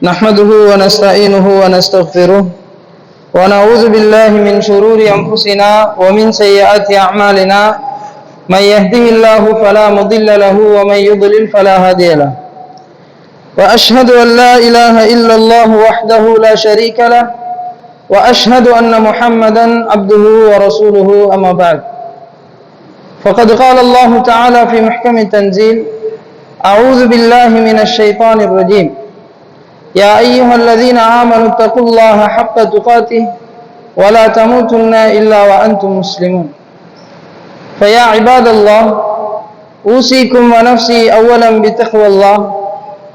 نحمده ونستعينه ونستغفره ونعوذ بالله من شرور أنفسنا ومن سيئات أعمالنا من يهده الله فلا مضل له ومن يضلل فلا هادي له وأشهد أن لا إله إلا الله وحده لا شريك له وأشهد أن محمدا عبده ورسوله أما بعد فقد قال الله تعالى في محكم التنزيل أعوذ بالله من الشيطان الرجيم يا أيها الذين آمنوا اتقوا الله حق تقاته ولا تموتن إلا وأنتم مسلمون فيا عباد الله أوصيكم ونفسي أولا بتقوى الله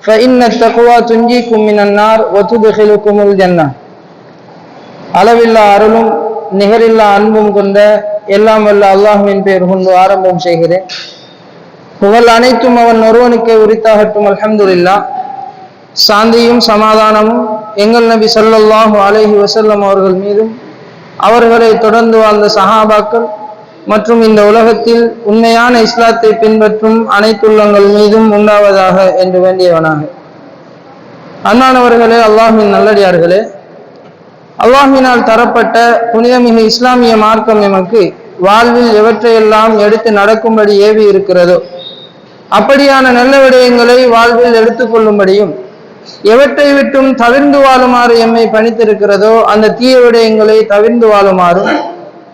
فإن التقوى تنجيكم من النار وتدخلكم الجنة அளவில்லா அருளும் நிகரில்லா அன்பும் கொண்ட எல்லாம் வல்ல அல்லாஹ்வின் பெயர் கொண்டு ஆரம்பம் செய்கிறேன். புகழ் அனைத்தும் அவன் ஒருவனுக்கே உரித்தாகட்டும். அல்ஹம்துலில்லாஹ். சாந்தியும் சமாதானமும் எங்கள் நபி ஸல்லல்லாஹு அலைஹி வஸல்லம் அவர்கள் மீதும் அவர்களை தொடர்ந்து வாழ்ந்த சஹாபாக்கள் மற்றும் இந்த உலகத்தில் உண்மையான இஸ்லாத்தை பின்பற்றும் அனைத்துள்ளங்கள் மீதும் உண்டாவதாக என்று வேண்டியவனாக. அன்பானவர்களே, அல்லாஹ்வின் நல்லடியார்களே, அல்லாஹ்வினால் தரப்பட்ட புனிதமிகு இஸ்லாமிய மார்க்கம் எமக்கு வாழ்வில் எவற்றையெல்லாம் எடுத்து நடக்கும்படி ஏவி இருக்கிறதோ அப்படியான நல்ல விடயங்களை வாழ்வில் எடுத்துக்கொள்ளும்படியும் எவற்றை விட்டும் தவிர்ந்து வாழுமாறு எம்மை பணித்திருக்கிறதோ அந்த தீய விடயங்களை தவிர்ந்து வாழுமாறும்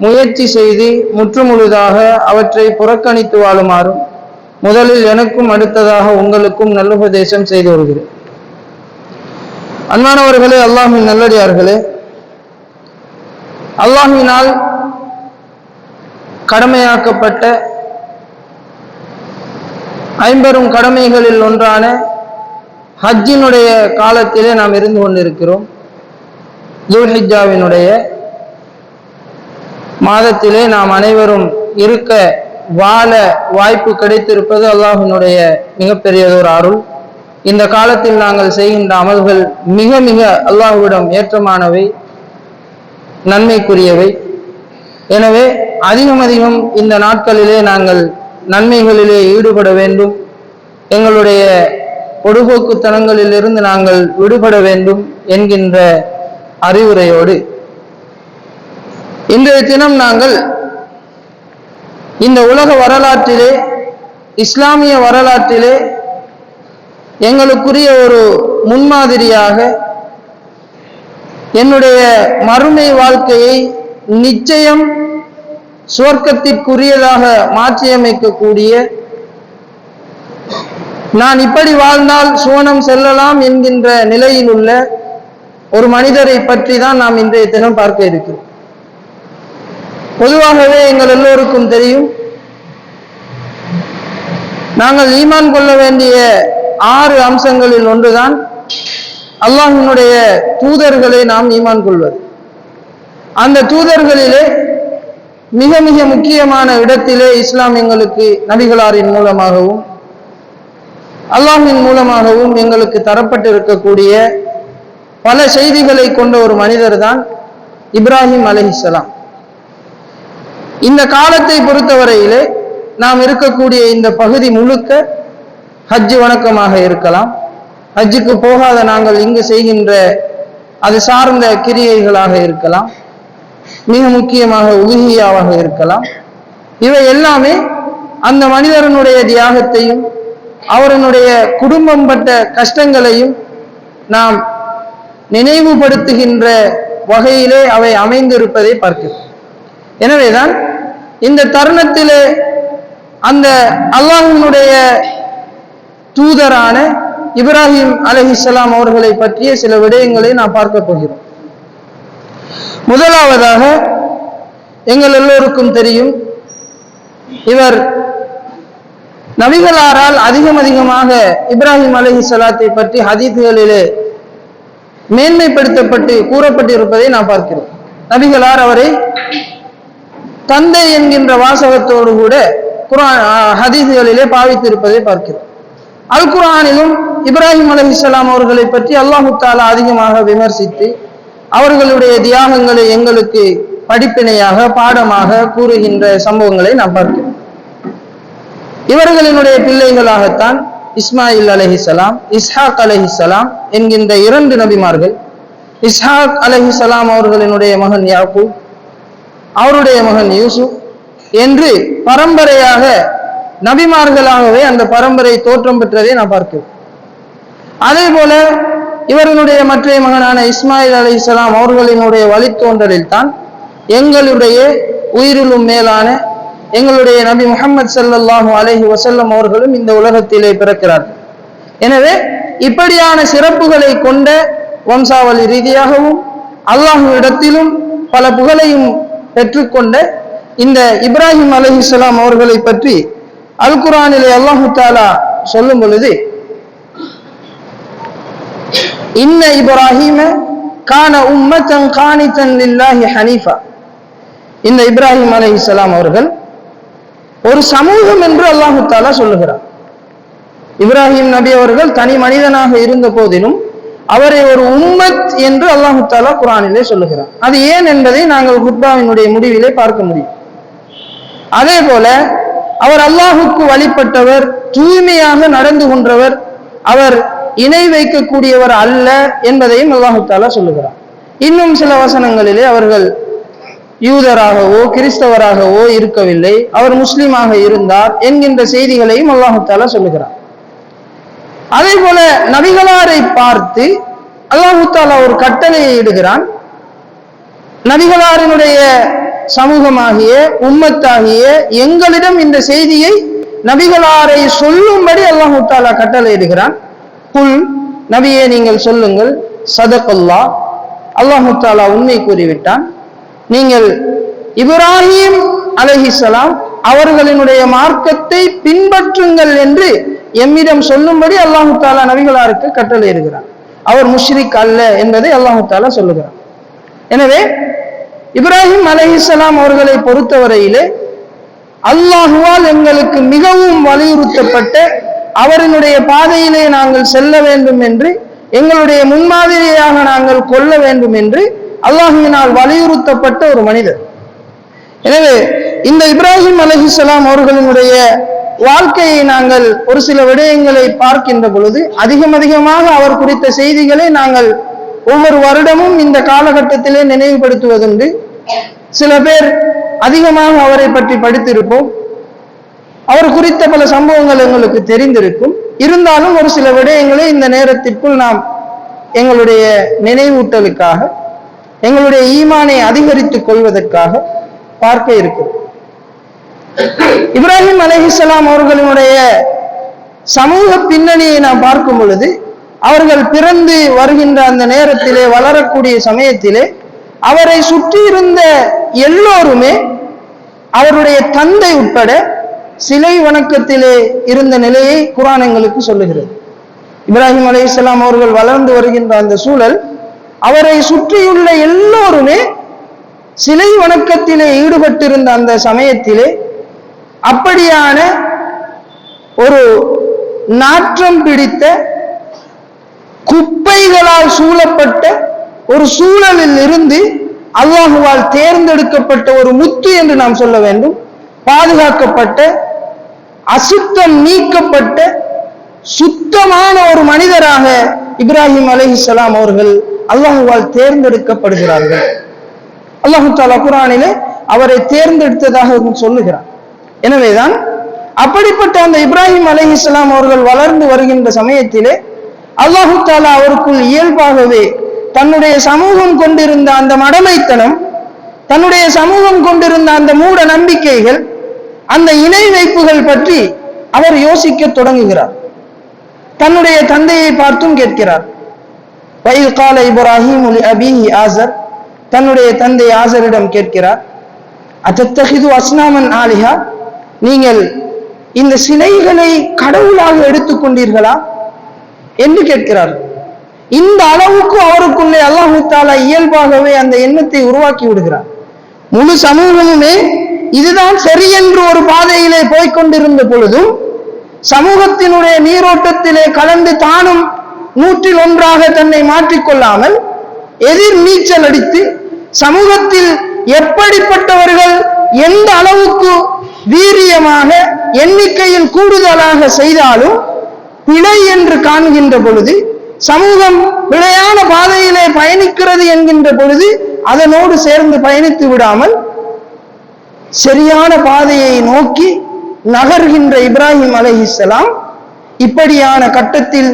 முயற்சி செய்து முற்றுமுழுதாக அவற்றை புறக்கணித்து வாழுமாறும் முதலில் எனக்கும் அடுத்ததாக உங்களுக்கும் நல்லுபதேசம் செய்து வருகிறேன். அன்பானவர்களே, அல்லாஹ்வின் நல்லடியார்களே, அல்லாஹ்வினால் கடமையாக்கப்பட்ட ஐம்பெரும் கடமைகளில் ஒன்றான ஹஜ்ஜினுடைய காலத்திலே நாம் இருந்து கொண்டிருக்கிறோம். துல்ஹிஜ்ஜாவினுடைய மாதத்திலே நாம் அனைவரும் இருக்க வாழ வாய்ப்பு கிடைத்திருப்பது அல்லாஹ்வினுடைய மிகப்பெரியதொரு அருள். இந்த காலத்தில் நாங்கள் செய்கின்ற அமல்கள் மிக மிக அல்லாஹ்விடம் ஏற்றமானவை, நன்மைக்குரியவை. எனவே அதிகம் இந்த நாட்களிலே நாங்கள் நன்மைகளிலே ஈடுபட வேண்டும். எங்களுடைய பொடுபோக்குத்தனங்களிலிருந்து நாங்கள் விடுபட வேண்டும் என்கின்ற அறிவுரையோடு இன்றைய தினம் நாங்கள் இந்த உலக வரலாற்றிலே, இஸ்லாமிய வரலாற்றிலே எங்களுக்குரிய ஒரு முன்மாதிரியாக என்னுடைய மறுமை வாழ்க்கையை நிச்சயம் சுவர்க்கத்திற்குரியதாக மாற்றியமைக்கக்கூடிய, நான் இப்படி வாழ்ந்தால் சுவனம் செல்லலாம் என்கின்ற நிலையில் உள்ள ஒரு மனிதரை பற்றி தான் நாம் இன்றைய தினம் பார்க்க இருக்கிறோம். பொதுவாகவே எங்கள் எல்லோருக்கும் தெரியும், நாங்கள் ஈமான் கொள்ள வேண்டிய 6 அம்சங்களில் ஒன்றுதான் அல்லாஹ்வினுடைய தூதர்களை நாம் ஈமான் கொள்வது. அந்த தூதர்களிலே மிக மிக முக்கியமான இடத்திலே இஸ்லாம் எங்களுக்கு நபிகளாரின் மூலமாகவும் அல்லாஹ்வின் மூலமாகவும் எங்களுக்கு தரப்பட்டிருக்கக்கூடிய பல செய்திகளை கொண்ட ஒரு மனிதர் தான் இப்ராஹிம் அலைஹிஸ்ஸலாம். இந்த காலத்தை பொறுத்தவரையிலே நாம் இருக்கக்கூடிய இந்த பகுதி முழுக்க ஹஜ் வணக்கமாக இருக்கலாம், ஹஜ்ஜுக்கு போகாத நாங்கள் இங்கு செய்கின்ற அது சார்ந்த கிரியைகளாக இருக்கலாம், மிக முக்கியமாக உலுஹியாவாக இருக்கலாம். இவை எல்லாமே அந்த மனிதனுடைய தியாகத்தையும் அவருடைய குடும்பம் பட்ட கஷ்டங்களையும் நாம் நினைவுபடுத்துகின்ற வகையிலே அவை அமைந்திருப்பதை பார்க்கிறோம். எனவேதான் இந்த தருணத்திலே அந்த அல்லாஹ்வினுடைய தூதரான இப்ராஹிம் அலைஹிஸ்ஸலாம் அவர்களை பற்றிய சில விடயங்களை நாம் பார்க்க போகிறோம். முதலாவதாக எங்கள் எல்லோருக்கும் தெரியும், இவர் நபிகளாரால் அதிகமாக இப்ராஹிம் அலைஹிஸ்ஸலாத்தை பற்றி ஹதீஸ்களிலே மேன்மைப்படுத்தப்பட்டு கூறப்பட்டிருப்பதை நாம் பார்க்கிறோம். நபிகளார் அவரை தந்தை என்கின்ற வாசகத்தோடு கூட குர்ஆன் ஹதீஸ்களிலே பாவித்திருப்பதை பார்க்கிறோம். அல் குர்ஆனிலும் இப்ராஹிம் அலைஹிஸ்ஸலாம் அவர்களை பற்றி அல்லாஹு தஆலா அதிகமாக விமர்சித்து அவர்களுடைய தியாகங்களை எங்களுக்கு படிப்பினையாக பாடமாக கூறுகின்ற சம்பவங்களை நாம் பார்க்கிறோம். இவர்களினுடைய பிள்ளைகளாகத்தான் இஸ்மாயில் அலைஹிஸ்ஸலாம், இஸ்ஹாக் அலைஹிஸ்ஸலாம் என்கின்ற 2 நபிமார்கள். இஸ்ஹாக் அலைஹிஸ்ஸலாம் அவர்களினுடைய மகன் யாக்கூப், அவருடைய மகன் யூசுப் என்று பரம்பரையாக நபிமார்களாகவே அந்த பரம்பரை தோற்றம் பெற்றதை நான் பார்க்கிறேன். அதே போல இவர்களுடைய மற்ற மகனான இஸ்மாயில் அலைஹிஸ்ஸலாம் அவர்களினுடைய வழித்தோன்றலில் தான் எங்களுடைய உயிரிலும் மேலான எங்களுடைய நபி முஹம்மது ஸல்லல்லாஹு அலைஹி வஸல்லம் அவர்களும் இந்த உலகத்திலே பிறக்கிறார்கள். எனவே இப்படியான சிறப்புகளை கொண்ட வம்சாவளி ரீதியாகவும் அல்லாஹ்விடத்திலும் பல புகழையும் பெற்றுக்கொண்ட இந்த இப்ராஹிம் அலைஹிஸ்ஸலாம் அவர்களை பற்றி அல் குர்ஆனிலே அல்லாஹ் தஆலா சொல்லும் பொழுது, இன்ன இப்ராஹீம கான உம்மத்தன் கானிதன் லில்லாஹி ஹனீஃபா. இந்த இப்ராஹிம் அலைஹிஸ்ஸலாம் அவர்கள் ஒரு சமூகம் என்று அல்லாஹ் தஆலா சொல்லுகிறார். இப்ராஹிம் நபி அவர்கள் தனி மனிதனாக இருந்த போதிலும் அவரை ஒரு உம்மத் என்று அல்லாஹ் தஆலா குர்ஆனிலே சொல்லுகிறார். அது ஏன் என்பதை நாங்கள் குத்பாவினுடைய முடிவிலே பார்க்க முடியும். அதே போல அவர் அல்லாஹுக்கு வழிபட்டவர், தூய்மையாக நடந்து கொண்டவர், அவர் இணை வைக்கக்கூடியவர் அல்ல என்பதையும் அல்லாஹ் தஆலா சொல்லுகிறார். இன்னும் சில வசனங்களிலே அவர்கள் யூதராகவோ கிறிஸ்தவராகவோ இருக்கவில்லை, அவர் முஸ்லிமாக இருந்தார் என்கின்ற செய்திகளையும் அல்லாஹ் தஆலா சொல்லுகிறார். அதே போல நபிகளாரை பார்த்து அல்லாஹ் தஆலா ஒரு கட்டளையை இடுகிறான். நபிகளாரினுடைய சமூகமாகிய உம்மத்தாகிய எங்களிடம் இந்த செய்தியை நபிகளாரை சொல்லும்படி அல்லாஹ் தஆலா கட்டளை இடுகிறான். குல், நபியே நீங்கள் சொல்லுங்கள், சதகல்லாஹ், அல்லாஹ் தஆலா உண்மை கூறிவிட்டான். நீங்கள் இப்ராஹிம் அலைஹிஸ்ஸலாம் அவர்களினுடைய மார்க்கத்தை பின்பற்றுங்கள் என்று எம்மிடம் சொல்லும்படி அல்லாஹ் தஆலா நபிகளாருக்கு கட்டளை இடுகிறான். அவர் முஷ்ரிக் அல்ல என்பதை அல்லாஹ் தஆலா சொல்லுகிறான். எனவே இப்ராஹிம் அலைஹிஸ்ஸலாம் அவர்களை பொறுத்தவரையிலே அல்லாஹுவால் எங்களுக்கு மிகவும் வலியுறுத்தப்பட்ட அவரினுடைய பாதையிலே நாங்கள் செல்ல வேண்டும் என்று, எங்களுடைய முன்மாதிரியாக நாங்கள் கொள்ள வேண்டும் என்று அல்லாஹ்வினால் வலியுறுத்தப்பட்ட ஒரு மனிதர். எனவே இந்த இப்ராஹிம் அலைஹிஸ்ஸலாம் அவர்களினுடைய வாழ்க்கையை நாங்கள் ஒரு சில விடயங்களை பார்க்கின்ற பொழுது அதிகமாக அவர் குறித்த செய்திகளை நாங்கள் ஒவ்வொரு வருடமும் இந்த காலகட்டத்திலே நினைவுபடுத்துவதுண்டு. சில பேர் அதிகமாக அவரை பற்றி படித்திருப்போம், அவர் குறித்த பல சம்பவங்கள் எங்களுக்கு தெரிந்திருக்கும். இருந்தாலும் ஒரு சில விடயங்களை இந்த நேரத்திற்குள் நாம் எங்களுடைய நினைவூட்டலுக்காக, எங்களுடைய ஈமானை அதிகரித்துக் கொள்வதற்காக பார்க்க இருக்கிறோம். இப்ராஹிம் அலைஹிஸ்ஸலாம் அவர்களினுடைய சமூக பின்னணியை நாம் பார்க்கும் பொழுது, அவர்கள் பிறந்து வருகின்ற அந்த நேரத்திலே, வளரக்கூடிய சமயத்திலே அவரை சுற்றி இருந்த எல்லோருமே அவருடைய தந்தை உட்பட சிலை வணக்கத்திலே இருந்த நிலையை குர்ஆன் எங்களுக்கு சொல்லுகிறது. இப்ராஹிம் அலைஹிஸ்ஸலாம் அவர்கள் வளர்ந்து வருகின்ற அந்த சூழல், அவரை சுற்றியுள்ள எல்லோருமே சிலை வணக்கத்திலே ஈடுபட்டிருந்த அந்த சமயத்திலே அப்படியான ஒரு நாற்றம் பிடித்த குப்பைகளால் சூழப்பட்ட ஒரு சூழலில் இருந்து அல்லாஹுவால் தேர்ந்தெடுக்கப்பட்ட ஒரு முத்து என்று நாம் சொல்ல வேண்டும், பாதுகாக்கப்பட்ட, அசுத்தம் நீக்கப்பட்ட சுத்தமான ஒரு மனிதராக இப்ராஹிம் அலைஹிஸ்ஸலாம் அவர்கள் அல்லாஹுவால் தேர்ந்தெடுக்கப்படுகிறார்கள். அல்லாஹ் தஆலா குர்ஆனிலே அவரை தேர்ந்தெடுத்ததாக சொல்லுகிறார். எனவேதான் அப்படிப்பட்ட அந்த இப்ராஹிம் அலைஹிஸ்ஸலாம் அவர்கள் வளர்ந்து வருகின்ற சமயத்திலே அல்லாஹ் தஆலா அவருக்குள் இயல்பாகவே தன்னுடைய சமூகம் கொண்டிருந்த அந்த மடமைத்தனம், தன்னுடைய சமூகம் கொண்டிருந்த அந்த மூட நம்பிக்கைகள், அந்த இணை வைப்புகள் பற்றி அவர் யோசிக்க தொடங்குகிறார். தன்னுடைய தந்தையை பார்த்தும் கேட்கிறார். வஇத் கால இப்ராஹீம் லிஅபீஹி ஆஸர், தன்னுடைய தந்தை ஆஸரிடம் கேட்கிறார், அத்தத்தகிது அஸ்னாமன் ஆலிஹா, நீங்கள் இந்த சிலைகளை கடவுளாக எடுத்துக்கொண்டீர்களா என்று கேட்கிறார். இந்த அளவுக்கு அவருக்குள்ளே அல்லாஹ் தஆலா இயல்பாகவே அந்த எண்ணத்தை உருவாக்கி விடுகிறார். முழு சமூகமுமே இதுதான் சரி என்று ஒரு பாதையிலே போய்கொண்டிருந்த பொழுதும் சமூகத்தினுடைய நீரோட்டத்திலே கலந்து தானும் 100% தன்னை மாற்றிக்கொள்ளாமல் எதிர் நீச்சல் அடித்து சமூகத்தில் எப்படிப்பட்டவர்கள் எந்த அளவுக்கு வீரியமாக எண்ணிக்கையில் கூடுதலாக செய்தாலும் பிழை என்று காண்கின்ற பொழுது, சமூகம் பிழையான பாதையிலே பயணிக்கிறது என்கின்ற பொழுது அதனோடு சேர்ந்து பயணித்து விடாமல் சரியான பாதையை நோக்கி நகர்கின்ற இப்ராஹிம் அலைஹிஸ்ஸலாம் இப்படியான கட்டத்தில்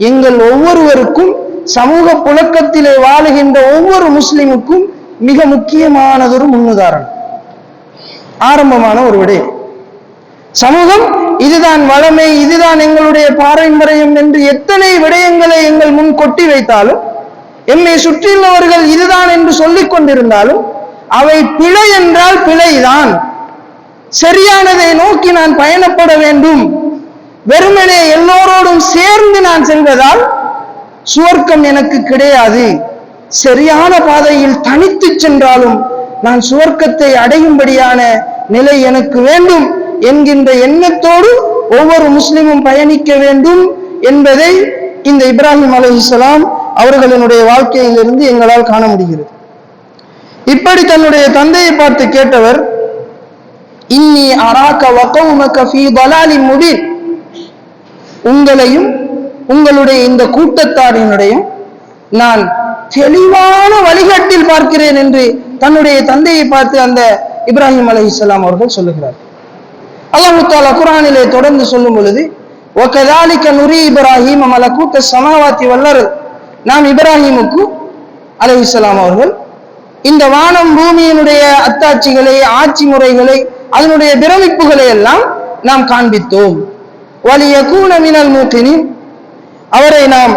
எங்கள் ஒவ்வொருவருக்கும், சமூக புழக்கத்திலே வாழுகின்ற ஒவ்வொரு முஸ்லிமுக்கும் மிக முக்கியமானதொரு முன்னுதாரணம், ஆரம்பமான ஒரு விடயம். சமூகம் இதுதான் வளமை, இதுதான் எங்களுடைய பாரம்பரியம் என்று எத்தனை விடயங்களை எங்கள் முன் கொட்டி வைத்தாலும், எம்மை சுற்றியுள்ளவர்கள் இதுதான் என்று சொல்லிக் கொண்டிருந்தாலும், அவை பிழை என்றால் பிழைதான், சரியானதை நோக்கி நான் பயணப்பட வேண்டும், வெறுமனே எல்லோரோடும் சேர்ந்து நான் செல்வதால் சுவர்க்கம் எனக்கு கிடையாது, சரியான பாதையில் தனித்து சென்றாலும் நான் சுவர்க்கத்தை அடையும்படியான நிலை எனக்கு வேண்டும் என்கின்ற எண்ணத்தோடு ஒவ்வொரு முஸ்லிமும் பயணிக்க வேண்டும் என்பதை இந்த இப்ராஹிம் அலைஹிஸ்ஸலாம் அவர்களினுடைய வாழ்க்கையிலிருந்து எங்களால் காண முடிகிறது. இப்படி தன்னுடைய தந்தையை பார்த்து கேட்டவர், இன்னி அராக வகௌமக ஃபீ ضلال முபீன், உங்களையும் உங்களுடைய இந்த கூட்டத்தாரினுடைய நான் தெளிவான வழிகாட்டில் பார்க்கிறேன் என்று தன்னுடைய தந்தையை பார்த்து அந்த இப்ராஹிம் அலைஹிஸ்ஸலாம் அவர்கள் சொல்லுகிறார். அல்லாஹ் தஆலா குர்ஆனிலே தொடர்ந்து சொல்லும் பொழுது, வகதாலிக நுரி இப்ராஹீம மலக்கூத்த ஸமாவாத்தி வல் அர்த், நாம் இப்ராஹிமுக்கு அலைஹிஸ்ஸலாம் அவர்கள் இந்த வானம் பூமியினுடைய அத்தாட்சிகளை, ஆட்சி முறைகளை, அதனுடைய பிரமிப்புகளை எல்லாம் நாம் காண்பித்தோம். வலியகூன மினல் மூகினீன், அவரை நாம்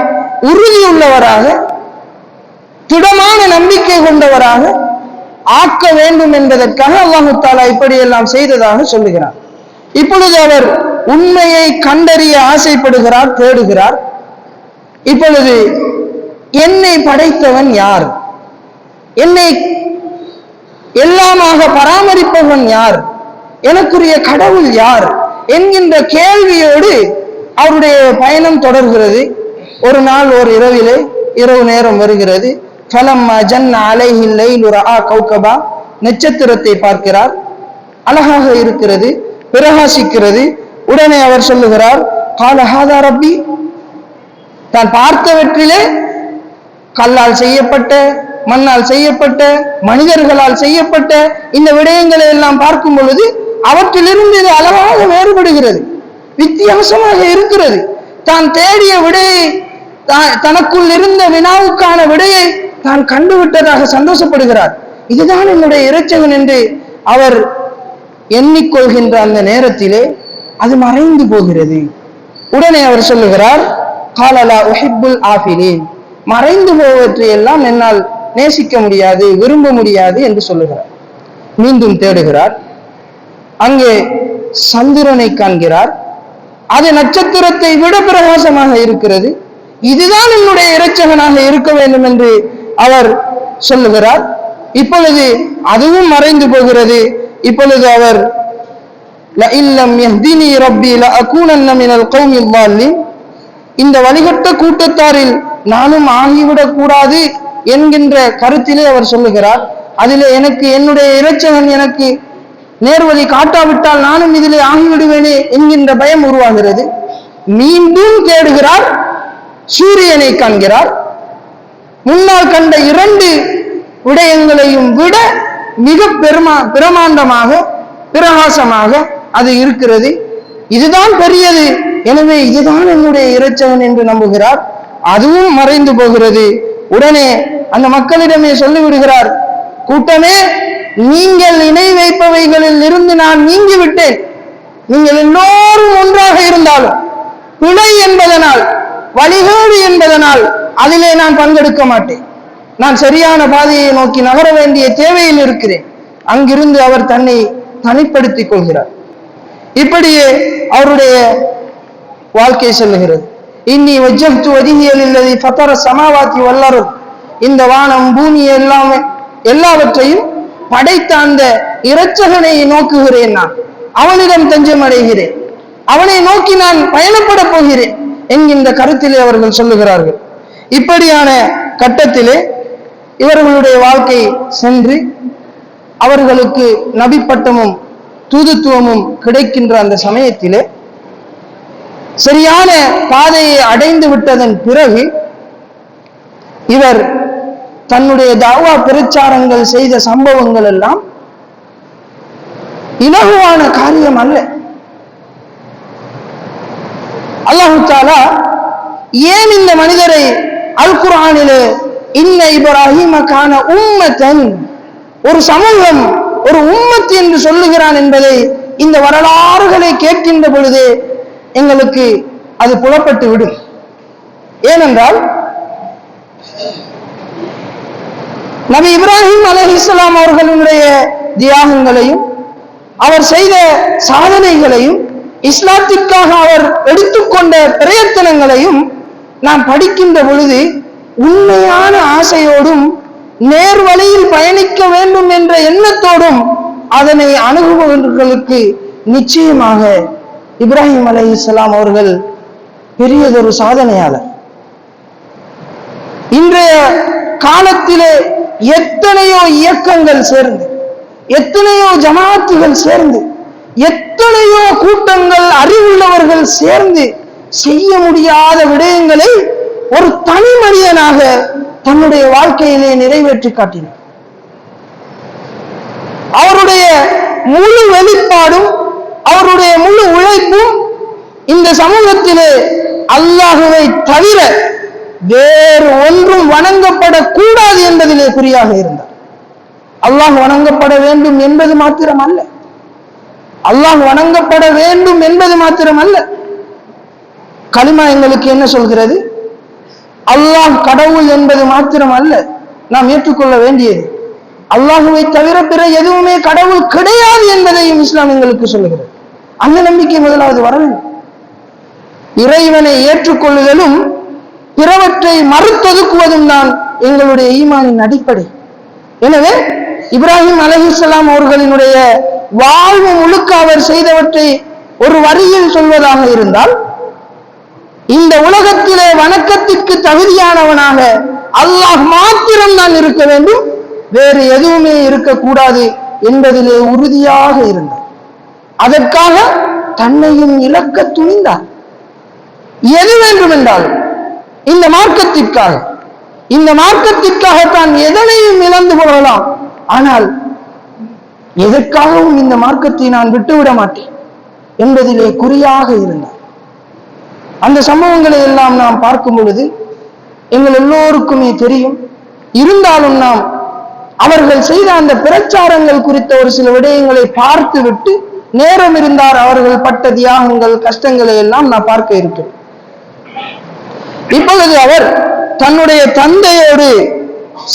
உறுதியுள்ளவராக, திடமான நம்பிக்கை கொண்டவராக ஆக்க வேண்டும் என்பதற்காக அல்லாஹ் தஆலா இப்படியெல்லாம் செய்ததாக சொல்லுகிறார். இப்பொழுது அவர் உண்மையை கண்டறிய ஆசைப்படுகிறார், தேடுகிறார். இப்பொழுது என்னை படைத்தவன் யார், என்னை எல்லாமாக பராமரிப்பவன் யார், எனக்குரிய கடவுள் யார் என்கின்ற கேள்வியோடு அவருடைய பயணம் தொடர்கிறது. ஒரு நாள் ஒரு இரவிலே, இரவு நேரம் வருகிறது. ஃபலம்மா ஜன்ன அலைஹில் லைலு ரஆ கௌகபா, நட்சத்திரத்தை பார்க்கிறார், அழகாக இருக்கிறது, பிரகாசிக்கிறது. உடனே அவர் சொல்லுகிறார், கால ஹாதா ரப்பி, தான் பார்த்தவற்றிலே கல்லால் செய்யப்பட்ட, மண்ணால் செய்யப்பட்ட, மனிதர்களால் செய்யப்பட்ட இந்த விடயங்களை எல்லாம் பார்க்கும் பொழுது அவற்றிலிருந்து இது அழகாக வேறுபடுகிறது, வித்தியாசமாக இருக்கிறது. தான் தேடிய விடையை, தனக்குள் இருந்த வினாவுக்கான விடையை தான் கண்டுவிட்டதாக சந்தோஷப்படுகிறார். இதுதான் என்னுடைய இறைச்சகன் என்று அவர் எண்ணிக்கொள்கின்ற அந்த நேரத்திலே அது மறைந்து போகிறது. உடனே அவர் சொல்லுகிறார், காலலா உஹிப்புல் ஆஃபிலீன், மறைந்து போவற்றை எல்லாம் என்னால் நேசிக்க முடியாது, விரும்ப முடியாது என்று சொல்லுகிறார். மீண்டும் தேடுகிறார். அங்கே சந்திரனை காண்கிறார். அது நட்சத்திரத்தை விட பிரகாசமாக இருக்கிறது. இதுதான் என்னுடைய இறைச்சகனாக இருக்க வேண்டும் என்று அவர் சொல்லுகிறார். இப்பொழுது அதுவும் மறைந்து போகிறது. இப்பொழுது அவர் லஇல்லம் யஹ்தினி ரப்பி லஅகூனன்ன மினல் கௌமில் ضالين, இந்த வழிகட்ட கூட்டத்தாரில் நானும் ஆகிவிடக் கூடாது என்கின்ற கருத்திலே அவர் சொல்லுகிறார். அதிலே எனக்கு என்னுடைய இறைச்சகன் எனக்கு நேர்வழி காட்டாவிட்டால் நானும் இதிலே ஆகிவிடுவேனே என்கின்ற பயம் உருவாகிறது. மீண்டும் தேடுகிறார். சூரியனை காண்கிறார். முன்னால் கண்ட இரண்டு விடயங்களையும் விட மிக பிரமாண்டமாக, பிரகாசமாக அது இருக்கிறது. இதுதான் பெரியது, எனவே இதுதான் என்னுடைய இறைச்சகன் என்று நம்புகிறார். அதுவும் மறைந்து போகிறது. உடனே அந்த மக்களிடமே சொல்லிவிடுகிறார், கூட்டமே, நீங்கள் இணை வைப்பவைகளில் இருந்து நான் நீங்கிவிட்டேன். நீங்கள் எல்லோரும் ஒன்றாக இருந்தாலும் பிழை என்பதனால், வழிகேடு என்பதனால் அதிலே நான் பங்கெடுக்க மாட்டேன். நான் சரியான பாதையை நோக்கி நகர வேண்டிய தேவையில் இருக்கிறேன். அங்கிருந்து அவர் தன்னை தனிப்படுத்திக் கொள்கிறார். இப்படியே அவருடைய வாழ்க்கை செல்லுகிறது. இன்னி வஜ்ஜஹ்து வஜ்ஹிய லில்லதி ஃபதர ஸமாவாத்தி வல் அர்த், இந்த வானம் பூமி எல்லாவற்றையும் படைத்த அந்த இரட்சகனை நோக்குகிறேன், நான் அவனிடம் தஞ்சம் அடைகிறேன், அவனை நோக்கி நான் பயணப்பட போகிறேன் என்கின்ற கருத்திலே அவர்கள் சொல்லுகிறார்கள். இப்படியான கட்டத்திலே இவர்களுடைய வாழ்க்கை சென்று அவர்களுக்கு நபி பட்டமும் தூதுத்துவமும் கிடைக்கின்ற அந்த சமயத்திலே சரியான பாதையை அடைந்து விட்டதன் பிறகு இவர் தன்னுடைய தாவா பிரச்சாரங்கள் செய்த சம்பவங்கள் எல்லாம் இலகுவான காரியம் அல்ல. அல்லாஹ் தஆலா ஏன் இந்த மனிதரை அல் குர்ஆனிலே இன்ன இப்ராஹீம கான உம்மத்தன், ஒரு சமூகம், ஒரு உம்மத் என்று சொல்லுகிறான் என்பதை இந்த வரலாறுகளை கேட்கின்ற பொழுது எங்களுக்கு அது புலப்பட்டு விடும். ஏனென்றால் நபி இப்ராஹிம் அலைஹிஸ்ஸலாம் அவர்களுடைய தியாகங்களையும் அவர் செய்த சாதனைகளையும் இஸ்லாத்திற்காக அவர் எடுத்துக்கொண்ட பிரயத்தனங்களையும் நாம் படிக்கின்ற பொழுது உண்மையான ஆசையோடும் நேர்வழியில் பயணிக்க வேண்டும் என்ற எண்ணத்தோடும் அதனை அணுகுபவர்களுக்கு நிச்சயமாக இப்ராஹிம் அலைஹிஸ்ஸலாம் அவர்கள் பெரியதொரு சாதனையாளர். இன்றைய காலத்திலே எத்தனையோ இயக்கங்கள் சேர்ந்து, எத்தனையோ ஜமாத்துகள் சேர்ந்து, எத்தனையோ கூட்டங்கள், அறிவுள்ளவர்கள் சேர்ந்து செய்ய முடியாத விடயங்களை ஒரு தனி மனிதனாக தன்னுடைய வாழ்க்கையிலே நிறைவேற்றி காட்டினார். அவருடைய முழு வெளிப்பாடும் அவருடைய முழு உழைப்பும் இந்த சமூகத்திலே அல்லாஹுவை தவிர வேறு ஒன்றும் வணங்கப்படக்கூடாது என்பதிலே குறியாக இருந்தார். அல்லாஹ் வணங்கப்பட வேண்டும் என்பது மாத்திரம் அல்ல, அல்லாஹ் வணங்கப்பட வேண்டும் என்பது மாத்திரம் அல்ல. கலிமா எங்களுக்கு என்ன சொல்கிறது? அல்லாஹ் கடவுள் என்பது மாத்திரம் அல்ல நாம் ஏற்றுக்கொள்ள வேண்டியது, அல்லாஹுவை தவிர பிற எதுவுமே கடவுள் கிடையாது என்பதையும் இஸ்லாம் எங்களுக்கு சொல்லுகிறது. அந்த நம்பிக்கை முதலாவது வர வேண்டும். இறைவனை ஏற்றுக்கொள்ளுதலும் பிறவற்றை மறுத்தொதுக்குவதும் தான் எங்களுடைய ஈமானின் அடிப்படை. எனவே இப்ராஹிம் அலைஹிஸ்ஸலாம் அவர்களினுடைய வாழ்வு முழுக்க அவர் செய்தவற்றை ஒரு வரியில் சொல்வதாக இருந்தால், இந்த உலகத்திலே வணக்கத்திற்கு தகுதியானவனாக அல்லாஹ் மாத்திரம் தான் இருக்க வேண்டும், வேறு எதுவுமே இருக்கக்கூடாது என்பதிலே உறுதியாக இருந்தார். அதற்காக தன்னையும் இழக்க துணிந்தார். எது வேண்டும் என்றாலும் இந்த மார்க்கத்திற்காக தான் எதனையும் இழந்து கொள்ளலாம். ஆனால் எதற்காகவும் இந்த மார்க்கத்தை நான் விட்டுவிட மாட்டேன் என்பதிலே குறியாக இருந்தார். அந்த சம்பவங்களை எல்லாம் நாம் பார்க்கும் பொழுது எங்கள் எல்லோருக்குமே தெரியும். இருந்தாலும் நாம் அவர்கள் செய்த அந்த பிரச்சாரங்கள் குறித்த ஒரு சில விடயங்களை பார்த்து விட்டு, நேரம் இருந்தார் அவர்கள் பட்ட தியாகங்கள், கஷ்டங்களை எல்லாம் நான் பார்க்க இருக்கிறேன். இப்பொழுது அவர் தன்னுடைய தந்தையோடு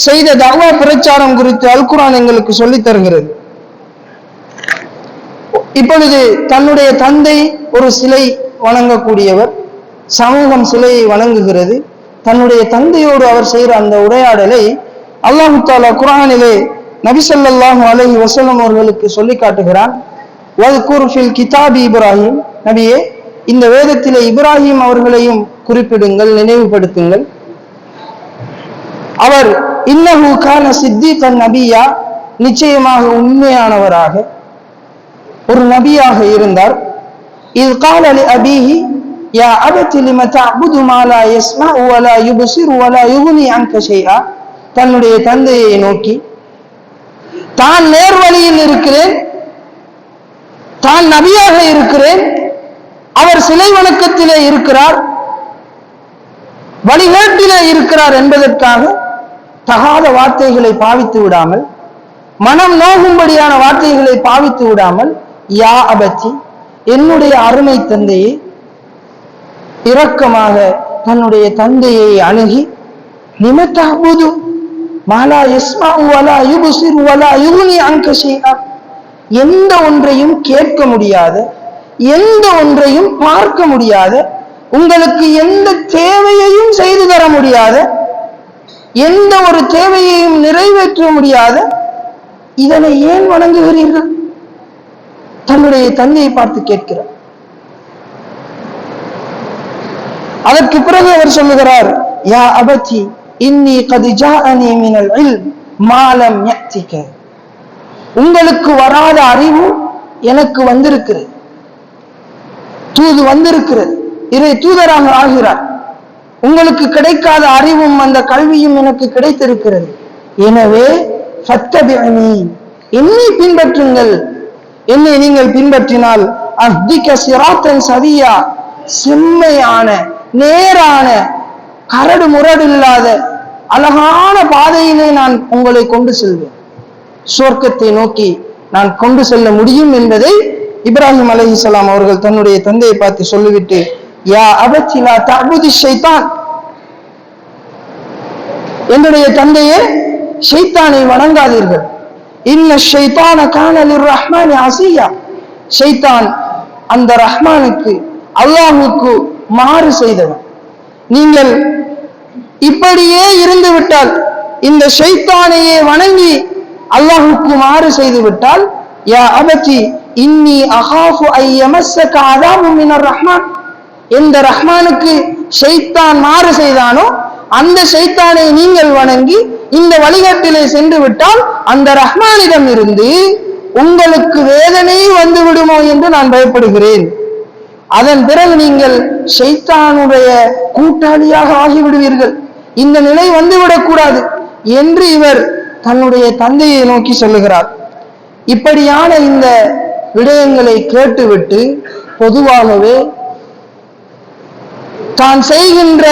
செய்த தஅவா பிரச்சாரம் குறித்து அல் குர்ஆன் எங்களுக்கு சொல்லித் தருகிறது. இப்பொழுது தன்னுடைய தந்தை ஒரு சிலை வணங்கக்கூடியவர், சமூகம் சிலையை வணங்குகிறது. தன்னுடைய தந்தையோடு அவர் செய்கிற அந்த உரையாடலை அல்லாஹ் தஆலா குர்ஆனிலே நபி ஸல்லல்லாஹு அலைஹி வஸல்லம் அவர்களுக்கு சொல்லி காட்டுகிறான். வஸ்குர் ஃபில் கிதாபி இப்ராஹிம், நபியே இந்த வேதத்திலே இப்ராஹிம் அவர்களையும் குறிப்பிடுங்கள், நினைவுபடுத்துங்கள். அவர் இன்னஹு கான சித்தீகன் நபியா, நிச்சயமாக உண்மையானவராக ஒரு நபியாக இருந்தார். இத் கால லி அபீஹி யா அபதி லிம தஅபுது மா லா யஸ்மஉ வ லா யுப்சிரு வ லா யுக்னி அன்க ஷைஆ, தன்னுடைய தந்தையை நோக்கி தான் நேர்வழியில் இருக்கிறேன், தான் நபியாக இருக்கிறேன், அவர் சிலை வணக்கத்திலே இருக்கிறார், வழிகாட்டிலே இருக்கிறார் என்பதற்காக தகாத வார்த்தைகளை பாவித்து விடாமல், மனம் நோகும்படியான வார்த்தைகளை பாவித்து விடாமல், யா அபத்தி என்னுடைய அருமை தந்தையை, இரக்கமாக தன்னுடைய தந்தையை அணுகி, நிமத்தஅபுது மாலா யஸ்மஉ வலா யுப்சிரு வலா யுக்னி அன்க ஷைஆ, எந்த ஒன்றையும் கேட்க முடியாத, எந்த ஒன்றையும் பார்க்க முடியாத, உங்களுக்கு எந்த தேவையையும் செய்து தர முடியாத, எந்த ஒரு தேவையையும் நிறைவேற்ற முடியாத இதனை ஏன் வணங்குகிறீர்கள்? தன்னுடைய தந்தையை பார்த்து கேட்கிறார். அதற்கு பிறகு அவர் சொல்லுகிறார், யா அபதி இன்னி கத் ஜாஅனி மினல் இல்ம் மா லம் யஅதிக, உங்களுக்கு வராத அறிவு எனக்கு வந்திருக்கிறது, தூது வந்திருக்கிறது. இறை தூதராக ஆகிறார். உங்களுக்கு கிடைக்காத அறிவும் அந்த கல்வியும் எனக்கு கிடைத்திருக்கிறது. எனவே ஃபத்தபிஉனி, என்னை பின்பற்றுங்கள். என்னை நீங்கள் பின்பற்றினால் அஹ்திக சிராத்தன் சவியா, செம்மையான நேரான கரடு முரடில்லாத அழகான பாதையிலே நான் உங்களை கொண்டு செல்வேன். சுவர்க்கத்தை நோக்கி நான் கொண்டு செல்ல முடியும் என்பதை இப்ராஹிம் அலைஹிஸ்ஸலாம் அவர்கள் தன்னுடைய தந்தையை பார்த்து சொல்லிவிட்டு, யா அபத்தி லா தஅபுதி ஷைத்தான், என்னுடைய தந்தையே ஷைத்தானை வணங்காதீர்கள். இன்ன ஷைத்தான கான லிர்ரஹ்மானி அஸியா, ஷைத்தான் அந்த ரஹ்மானுக்கு அல்லாஹ்வுக்கு மாறு செய்தவன். நீங்கள் இப்படியே இருந்து விட்டால், இந்த ஷைத்தானையே வணங்கி அல்லாஹ்வுக்கு மாறு செய்து விட்டால், யா அபதி இன்னி அகாஃபு ஐ யமஸ்ஸக அஸாபு மினர் ரஹ்மான், எந்த ரஹ்மானுக்கு ஷைத்தான் மாறு செய்தானோ அந்த ஷைத்தானை நீங்கள் வணங்கி இந்த வழிகாட்டிலே சென்று விட்டால் அந்த ரஹ்மானிடம் இருந்து உங்களுக்கு வேதனை வந்து விடுமோ என்று நான் பயப்படுகிறேன். அதன் பிறகு நீங்கள் ஷைத்தானுடைய கூட்டாளியாக ஆகிவிடுவீர்கள். இந்த நிலை வந்துவிடக் கூடாது என்று இவர் தன்னுடைய தந்தையை நோக்கி சொல்லுகிறார். இப்படியான இந்த விடயங்களை கேட்டுவிட்டு பொதுவாகவே தான் செய்கின்ற